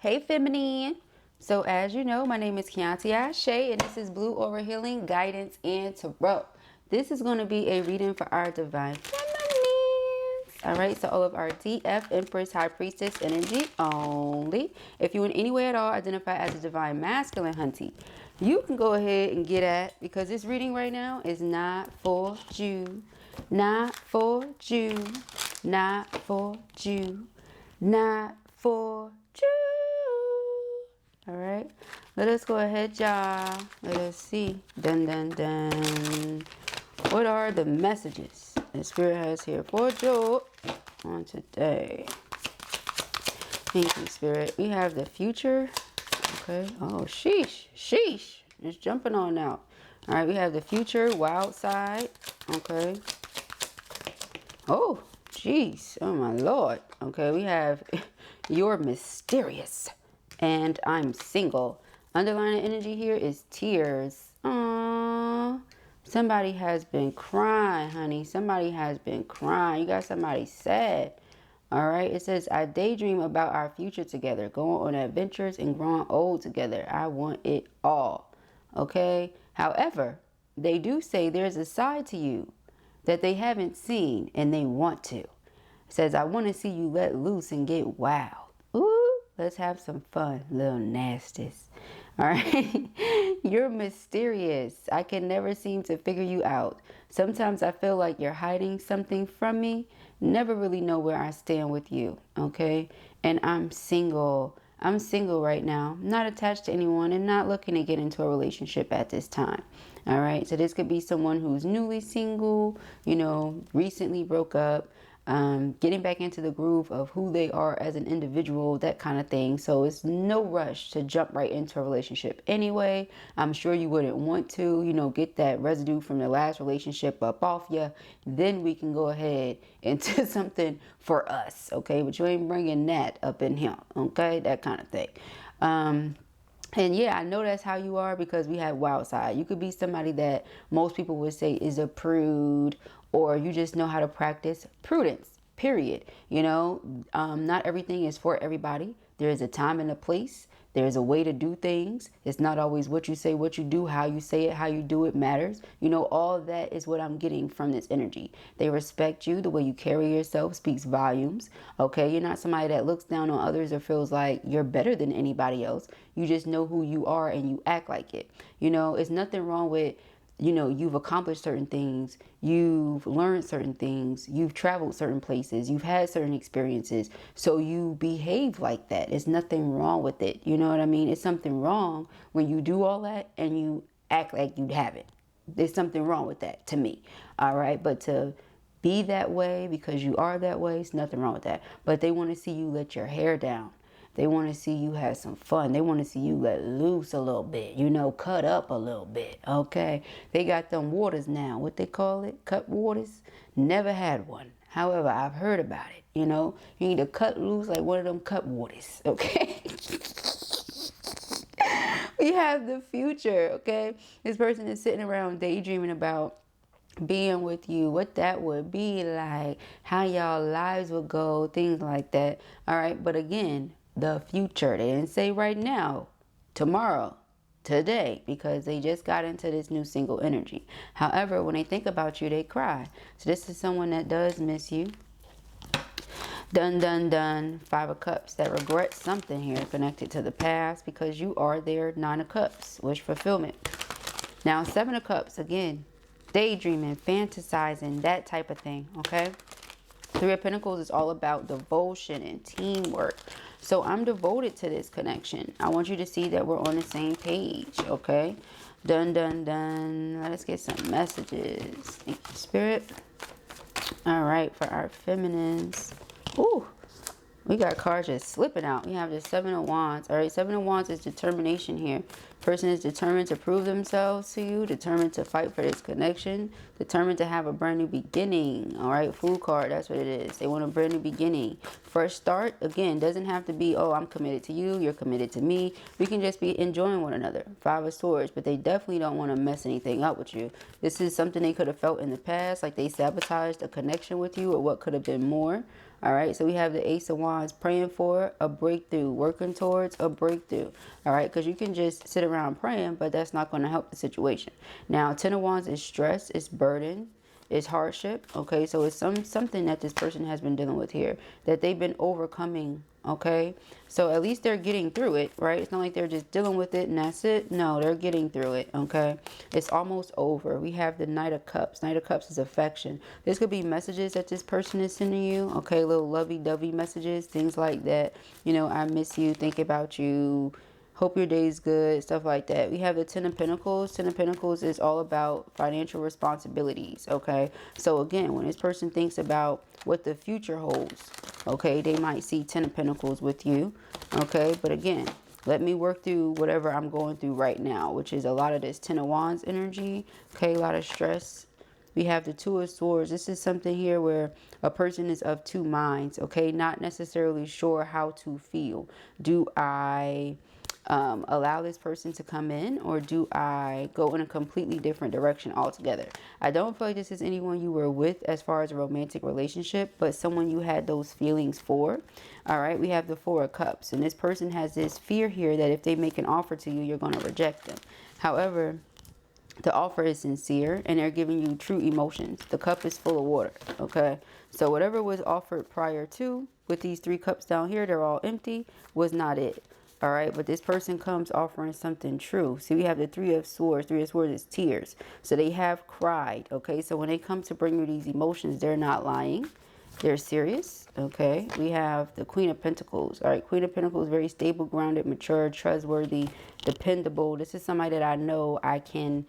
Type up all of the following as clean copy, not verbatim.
Hey feminine. So as you know, my name is Kianti Ayshea and this is Blue Aura Healing Guidance and Tarot. This is going to be a reading for our divine feminines. Alright, so all of our DF, Empress, High Priestess energy only. If you in any way at all identify as a divine masculine, hunty, you can go ahead and get at, because this reading right now is not for you. Not for you. Not for you. Not for you. All right, let us go ahead, y'all. Let us see. Dun dun dun. What are the messages that Spirit has here for you on today? Thank you, Spirit. We have the future. Okay. Oh, sheesh, sheesh. It's jumping on out. All right, we have the future, wild side. Okay. Oh, jeez. Oh, my Lord. Okay, we have you're mysterious and I'm single. Underlying energy here is tears. Aww. Somebody has been crying, honey. Somebody has been crying. You got somebody sad. All right. It says, I daydream about our future together, going on adventures and growing old together. I want it all. Okay. However, they do say there's a side to you that they haven't seen and they want to. It says, I want to see you let loose and get wild. Ooh, let's have some fun, little nasties. All right. You're mysterious. I can never seem to figure you out. Sometimes I feel like you're hiding something from me. Never really know where I stand with you. Okay. And I'm single. I'm single right now, not attached to anyone and not looking to get into a relationship at this time. All right. So this could be someone who's newly single, you know, recently broke up, getting back into the groove of who they are as an individual, that kind of thing. So it's no rush to jump right into a relationship anyway. I'm sure you wouldn't want to, you know, get that residue from the last relationship up off you. Then we can go ahead into something for us. Okay. But you ain't bringing that up in here. Okay. That kind of thing. And yeah, I know that's how you are because we have wild side. You could be somebody that most people would say is a prude, or you just know how to practice prudence, period. You know, not everything is for everybody. There is a time and a place. There's a way to do things. It's not always what you say, what you do, how you say it, how you do it matters. You know, all that is what I'm getting from this energy. They respect you. The way you carry yourself speaks volumes. Okay, you're not somebody that looks down on others or feels like you're better than anybody else. You just know who you are and you act like it. You know, it's nothing wrong with, you know, you've accomplished certain things, you've learned certain things, you've traveled certain places, you've had certain experiences. So you behave like that. There's nothing wrong with it. You know what I mean? It's something wrong when you do all that and you act like you haven't. There's something wrong with that to me. All right. But to be that way because you are that way, it's nothing wrong with that. But they want to see you let your hair down. They want to see you have some fun. They want to see you let loose a little bit, you know, cut up a little bit. Okay. They got them waters now. What they call it? Cut waters. Never had one. However, I've heard about it. You know, you need to cut loose like one of them cut waters. Okay. We have the future. Okay. This person is sitting around daydreaming about being with you, what that would be like, how y'all lives would go, things like that. All right. But again, the future. They didn't say right now, tomorrow, today, because they just got into this new single energy. However, when they think about you, they cry. So this is someone that does miss you. Dun, dun, dun. 5 of Cups. That regrets something here connected to the past because you are their 9 of Cups. Wish fulfillment. Now, 7 of Cups. Again, daydreaming, fantasizing, that type of thing. Okay. 3 of Pentacles is all about devotion and teamwork. So I'm devoted to this connection. I want you to see that we're on the same page. Okay. Dun, dun, dun. Let us get some messages. Thank you, Spirit. All right. For our feminines. Ooh. We got cards just slipping out. We have the 7 of Wands. All right. 7 of Wands is determination here. Person is determined to prove themselves to you, determined to fight for this connection, determined to have a brand new beginning. All right, Fool card, that's what it is. They want a brand new beginning. Fresh start, again, doesn't have to be, oh, I'm committed to you, you're committed to me. We can just be enjoying one another. Five of Swords, but they definitely don't want to mess anything up with you. This is something they could have felt in the past, like they sabotaged a connection with you or what could have been more. All right, so we have the Ace of Wands, praying for a breakthrough, working towards a breakthrough. All right, because you can just sit around praying, but that's not going to help the situation. Now, Ten of Wands is stress, it's burden, it's hardship. Okay, so it's something that this person has been dealing with here that they've been overcoming. Okay, so at least they're getting through it, right? It's not like they're just dealing with it and that's it. No, they're getting through it. Okay, it's almost over. We have the Knight of Cups. Knight of Cups is affection. This could be messages that this person is sending you. Okay, little lovey-dovey messages, things like that. You know, I miss you, think about you, hope your day's good, stuff like that. We have the Ten of Pentacles. Ten of Pentacles is all about financial responsibilities, okay? So again, when this person thinks about what the future holds, okay, they might see Ten of Pentacles with you, okay? But again, let me work through whatever I'm going through right now, which is a lot of this Ten of Wands energy, okay? A lot of stress. We have the Two of Swords. This is something here where a person is of two minds, okay? Not necessarily sure how to feel. Do I allow this person to come in, or do I go in a completely different direction altogether? I don't feel like this is anyone you were with as far as a romantic relationship, but someone you had those feelings for. All right, we have the Four of Cups, and this person has this fear here that if they make an offer to you, you're going to reject them. However, the offer is sincere and they're giving you true emotions. The cup is full of water, okay? So whatever was offered prior to, with these three cups down here, they're all empty, was not it. All right, but this person comes offering something true. See, we have the Three of Swords. Three of Swords is tears. So they have cried, okay? So when they come to bring you these emotions, they're not lying. They're serious, okay? We have the Queen of Pentacles. All right, Queen of Pentacles, very stable, grounded, mature, trustworthy, dependable. This is somebody that I know I can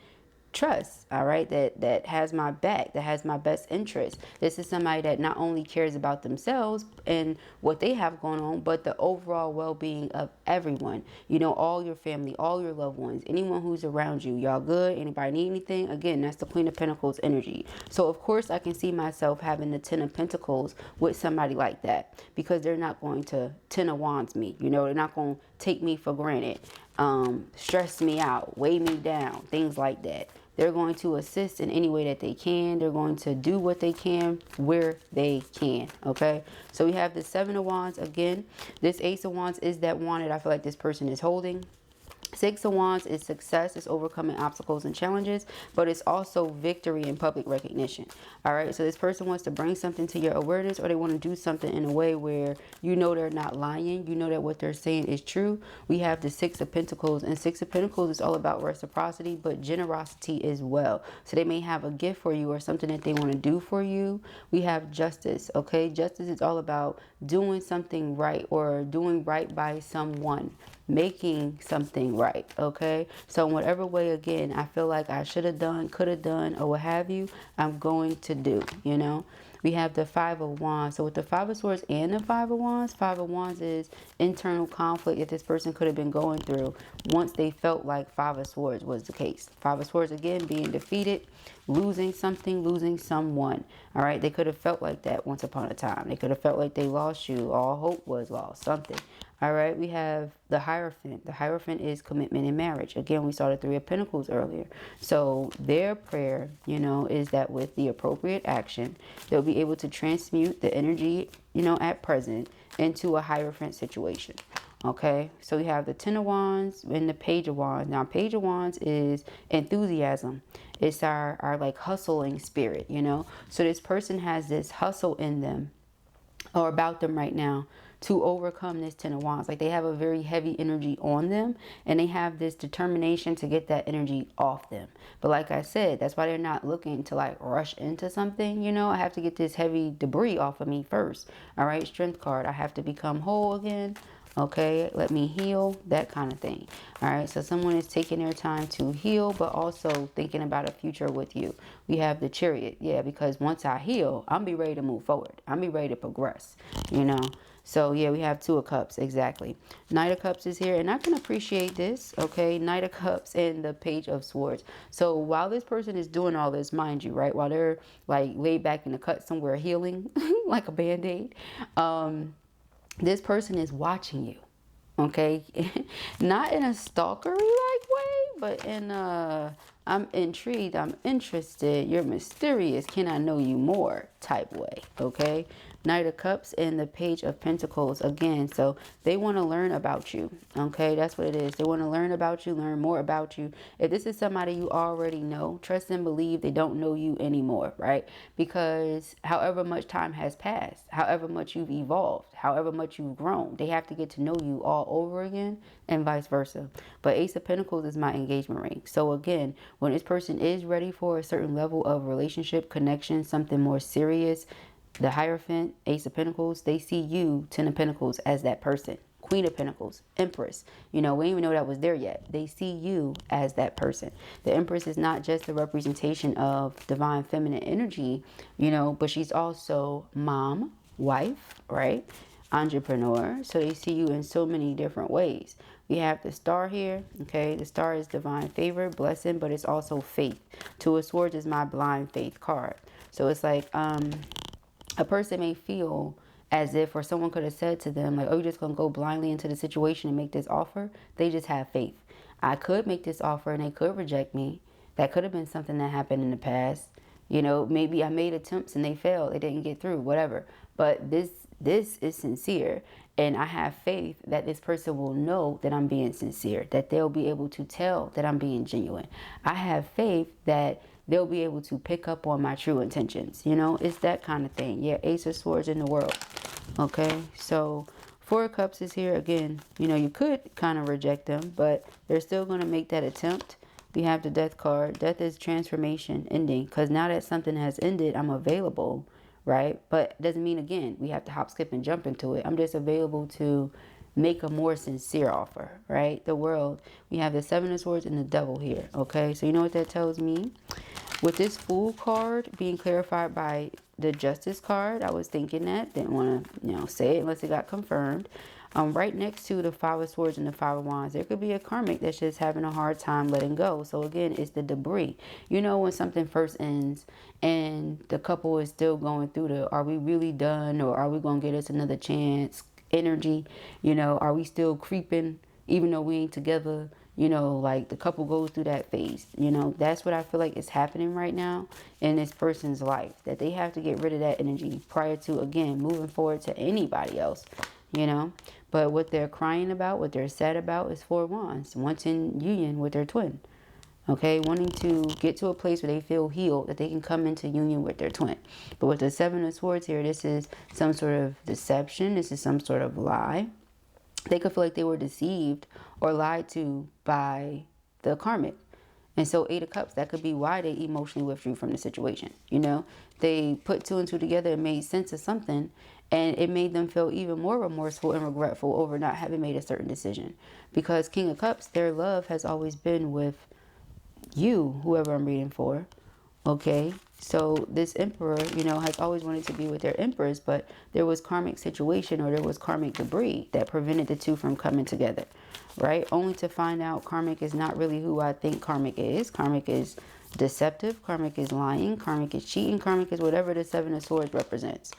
trust, all right, that has my back, that has my best interest. This is somebody that not only cares about themselves and what they have going on, but the overall well-being of everyone. You know, all your family, all your loved ones, anyone who's around you. Y'all good? Anybody need anything? Again, that's the Queen of Pentacles energy. So of course I can see myself having the Ten of Pentacles with somebody like that, because they're not going to Ten of Wands me. You know, they're not going to take me for granted, stress me out, weigh me down, things like that. They're going to assist in any way that they can. They're going to do what they can where they can, okay? So we have the Seven of Wands. Again, this Ace of Wands is that wand that I feel like this person is holding. Six of Wands is success, it's overcoming obstacles and challenges, but it's also victory and public recognition. All right, so this person wants to bring something to your awareness, or they want to do something in a way where you know they're not lying, you know that what they're saying is true. We have the Six of Pentacles, and Six of Pentacles is all about reciprocity, but generosity as well. So they may have a gift for you or something that they want to do for you. We have Justice, okay? Justice is all about doing something right, or doing right by someone, making something right, okay? So in whatever way, again, I feel like I should have done, could have done, or what have you, I'm going to do, you know? We have the Five of Wands. So with the Five of Swords and the Five of Wands is internal conflict that this person could have been going through once they felt like Five of Swords was the case. Five of Swords, again, being defeated, losing something, losing someone. All right, they could have felt like that once upon a time. They could have felt like they lost you. All hope was lost, something. All right, we have the Hierophant. The Hierophant is commitment in marriage. Again, we saw the Three of Pentacles earlier. So their prayer, you know, is that with the appropriate action, they'll be able to transmute the energy, you know, at present into a Hierophant situation. Okay, so we have the Ten of Wands and the Page of Wands. Now, Page of Wands is enthusiasm. It's our like hustling spirit, you know. So this person has this hustle in them, or about them right now, to overcome this Ten of Wands. Like, they have a very heavy energy on them, and they have this determination to get that energy off them. But like I said, that's why they're not looking to like rush into something. You know, I have to get this heavy debris off of me first. All right, Strength card. I have to become whole again. Okay, let me heal, that kind of thing. All right, so someone is taking their time to heal, but also thinking about a future with you. We have the Chariot. Yeah, because once I heal, I'll be ready to move forward. I'll be ready to progress, you know. So yeah, we have Two of Cups, exactly. Knight of Cups is here, and I can appreciate this, okay? Knight of Cups and the Page of Swords. So while this person is doing all this, mind you, right, while they're like laid back in the cut somewhere healing, like a band-aid, this person is watching you, okay? Not in a stalkery like way, but in a I'm intrigued, I'm interested, you're mysterious, can I know you more type way, okay? Knight of Cups and the Page of Pentacles again. So they want to learn about you, okay? That's what it is. They want to learn about you, learn more about you. If this is somebody you already know, trust and believe they don't know you anymore, right? Because however much time has passed, however much you've evolved, however much you've grown, they have to get to know you all over again, and vice versa. But Ace of Pentacles is my engagement ring. So again, when this person is ready for a certain level of relationship, connection, something more serious, the Hierophant, Ace of Pentacles, they see you, Ten of Pentacles, as that person. Queen of Pentacles, Empress. You know, we didn't even know that was there yet. They see you as that person. The Empress is not just a representation of divine feminine energy, you know, but she's also mom, wife, right? Entrepreneur. So they see you in so many different ways. We have the Star here, okay? The Star is divine favor, blessing, but it's also faith. Two of Swords is my blind faith card. So it's like, a person may feel as if, or someone could have said to them, like, oh, you're just going to go blindly into the situation and make this offer. They just have faith. I could make this offer and they could reject me. That could have been something that happened in the past. You know, maybe I made attempts and they failed. They didn't get through, whatever. But this is sincere. And I have faith that this person will know that I'm being sincere, that they'll be able to tell that I'm being genuine. I have faith that they'll be able to pick up on my true intentions. You know, it's that kind of thing. Yeah, Ace of Swords in the world. Okay, so Four of Cups is here again. You know, you could kind of reject them, but they're still going to make that attempt. We have the Death card. Death is transformation, ending. Because now that something has ended, I'm available, right? But it doesn't mean, again, we have to hop, skip, and jump into it. I'm just available to make a more sincere offer, right? The World. We have the Seven of Swords and the Devil here, okay? So you know what that tells me? With this Fool card being clarified by the Justice card, I was thinking that. Didn't want to, you know, say it unless it got confirmed. Right next to the Five of Swords and the Five of Wands, there could be a karmic that's just having a hard time letting go. So again, it's the debris. You know, when something first ends and the couple is still going through the, are we really done, or are we going to get us another chance energy? You know, are we still creeping even though we ain't together? You know, like the couple goes through that phase. You know, that's what I feel like is happening right now in this person's life. That they have to get rid of that energy prior to, again, moving forward to anybody else. You know, but what they're crying about, what they're sad about is Four of Wands. Wanting union with their twin. Okay, wanting to get to a place where they feel healed, that they can come into union with their twin. But with the Seven of Swords here, this is some sort of deception. This is some sort of lie. They could feel like they were deceived or lied to by the karmic. And so Eight of Cups, that could be why they emotionally withdrew from the situation. You know, they put two and two together and made sense of something, and it made them feel even more remorseful and regretful over not having made a certain decision. Because King of Cups, their love has always been with you, whoever I'm reading for. Okay, so this Emperor, you know, has always wanted to be with their Empress, but there was karmic situation, or there was karmic debris that prevented the two from coming together, right? Only to find out karmic is not really who I think karmic is. Karmic is deceptive, karmic is lying, karmic is cheating, karmic is whatever the Seven of Swords represents.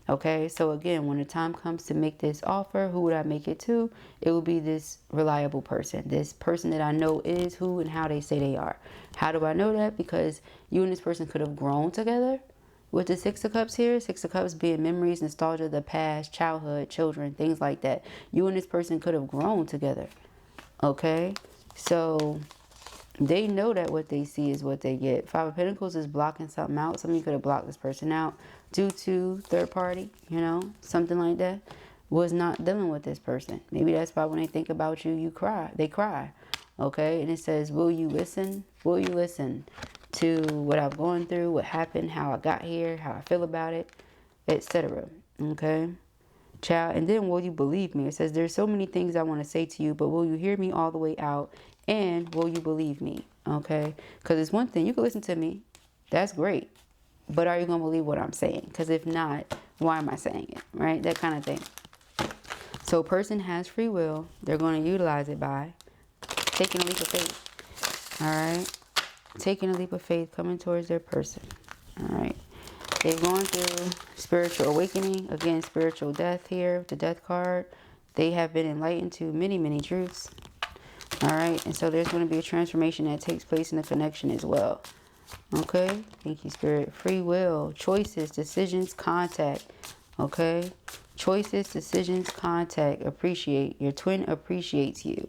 Okay, so again, when the time comes to make this offer, who would I make it to? It will be this reliable person, this person that I know is who and how they say they are. How do I know that? Because you and this person could have grown together. With the Six of Cups here, Six of Cups being memories, nostalgia, the past, childhood, children, things like that. You and this person could have grown together. Okay, so they know that what they see is what they get. Five of Pentacles is blocking something out. Some of you could have blocked this person out due to third party, you know, something like that. Was not dealing with this person. Maybe that's why when they think about you, you cry. They cry. Okay, and it says, will you listen? Will you listen to what I've gone through, what happened, how I got here, how I feel about it, etc. Okay, Child, and then will you believe me? It says there's so many things I want to say to you, but will you hear me all the way out? And will you believe me? Okay? Because it's one thing, you can listen to me. That's great. But are you going to believe what I'm saying? Because if not, why am I saying it? Right? That kind of thing. So a person has free will. They're going to utilize it by taking a leap of faith. All right? Taking a leap of faith, coming towards their person. All right? They've gone through spiritual awakening. Again, spiritual death here with the death card. They have been enlightened to many, many truths. All right? And so there's going to be a transformation that takes place in the connection as well. Okay? Thank you, Spirit. Free will, choices, decisions, contact. Okay? Choices, decisions, contact. Appreciate. Your twin appreciates you.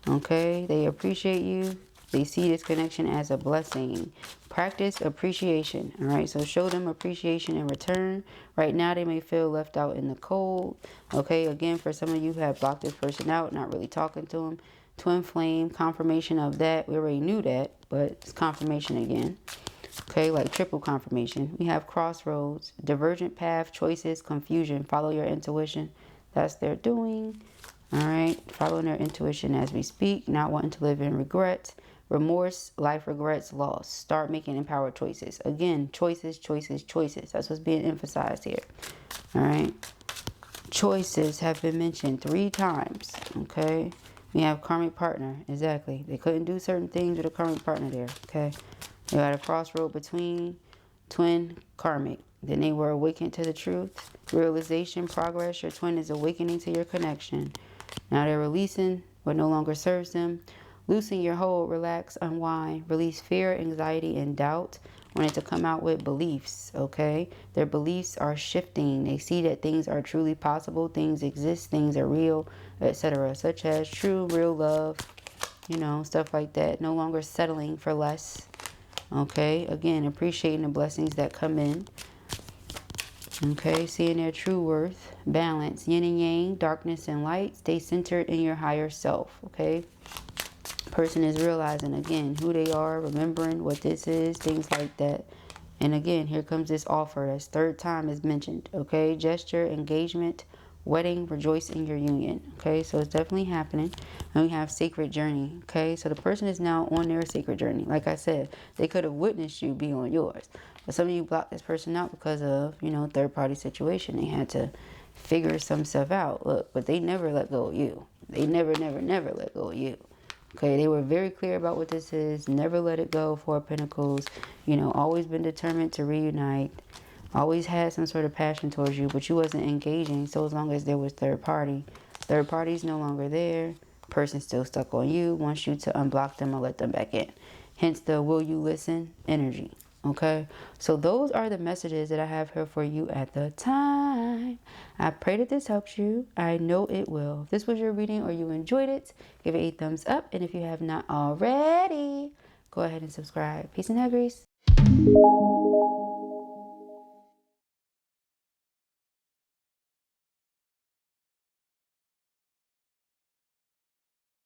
Okay? They appreciate you. They see this connection as a blessing. Practice appreciation. All right? So show them appreciation in return. Right now, they may feel left out in the cold. Okay? Again, for some of you who have blocked this person out, not really talking to them. Twin flame, confirmation of that. We already knew that, but it's confirmation again. Okay, like triple confirmation. We have crossroads, divergent path, choices, confusion. Follow your intuition. That's their doing. All right, following their intuition as we speak. Not wanting to live in regret, remorse, life regrets, loss. Start making empowered choices. Again, choices, choices, choices. That's what's being emphasized here. All right, choices have been mentioned 3 times. Okay. We have karmic partner. Exactly. They couldn't do certain things with a karmic partner there. Okay. They had a crossroad between twin, karmic. Then they were awakened to the truth. Realization, progress. Your twin is awakening to your connection. Now they're releasing what no longer serves them. Loosen your hold, relax, unwind. Release fear, anxiety, and doubt. Wanted to come out with beliefs, okay? Their beliefs are shifting. They see that things are truly possible. Things exist. Things are real, etc. Such as true, real love, you know, stuff like that. No longer settling for less, okay? Again, appreciating the blessings that come in. Okay, seeing their true worth. Balance, yin and yang, darkness and light. Stay centered in your higher self, okay? Person is realizing again who they are, remembering what this is, things like that. And again, here comes this offer. That's 3rd time is mentioned. Okay, gesture, engagement, wedding, rejoice in your union. Okay, so it's definitely happening. And we have sacred journey. Okay, so the person is now on their sacred journey. Like I said, they could have witnessed you be on yours, but some of you blocked this person out because of, you know, 3rd-party situation. They had to figure some stuff out. Look, but they never let go of you. They never, never, never let go of you. Okay, they were very clear about what this is. Never let it go. 4 of Pentacles. You know, always been determined to reunite. Always had some sort of passion towards you, but you wasn't engaging. So as long as there was 3rd party. 3rd party's no longer there. Person still stuck on you. Wants you to unblock them or let them back in. Hence the will you listen energy. Okay, so those are the messages that I have here for you at the time. I pray that this helps you. I know it will. If this was your reading or you enjoyed it, give it a thumbs up. And if you have not already, go ahead and subscribe. Peace and hair, Grace.